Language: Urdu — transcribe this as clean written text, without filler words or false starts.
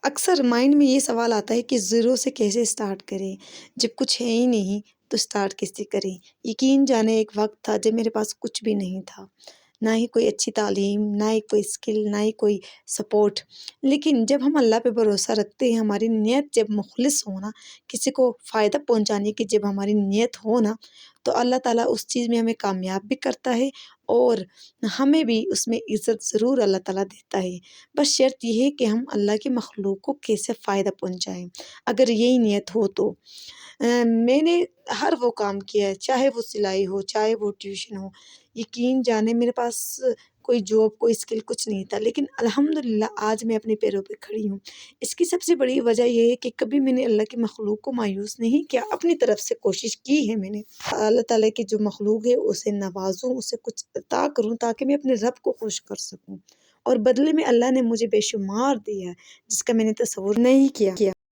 اکثر مائنڈ میں یہ سوال آتا ہے کہ زیرو سے کیسے اسٹارٹ کریں، جب کچھ ہے ہی نہیں تو اسٹارٹ کیسے کریں۔ یقین جانے ایک وقت تھا جب میرے پاس کچھ بھی نہیں تھا، نہ ہی کوئی اچھی تعلیم، نہ ہی کوئی اسکل، نہ ہی کوئی سپورٹ۔ لیکن جب ہم اللہ پہ بھروسہ رکھتے ہیں، ہماری نیت جب مخلص ہونا، کسی کو فائدہ پہنچانے کی جب ہماری نیت ہونا، تو اللہ تعالیٰ اس چیز میں ہمیں کامیاب بھی کرتا ہے اور ہمیں بھی اس میں عزت ضرور اللہ تعالیٰ دیتا ہے۔ بس شرط یہ ہے کہ ہم اللہ کی مخلوق کو کیسے فائدہ پہنچائیں، اگر یہی نیت ہو تو۔ میں نے ہر وہ کام کیا ہے، چاہے وہ سلائی ہو، چاہے وہ ٹیوشن ہو۔ یقین جانے میرے پاس کوئی جاب، کوئی اسکل کچھ نہیں تھا، لیکن الحمدللہ آج میں اپنے پیروں پہ کھڑی ہوں۔ اس کی سب سے بڑی وجہ یہ ہے کہ کبھی میں نے اللہ کی مخلوق کو مایوس نہیں کیا، اپنی طرف سے کوشش کی ہے میں نے۔ اللہ تعالیٰ کی جو مخلوق ہے اسے نوازوں، اسے کچھ عطا کروں تاکہ میں اپنے رب کو خوش کر سکوں، اور بدلے میں اللہ نے مجھے بے شمار دیا ہے جس کا میں نے تصور نہیں کیا۔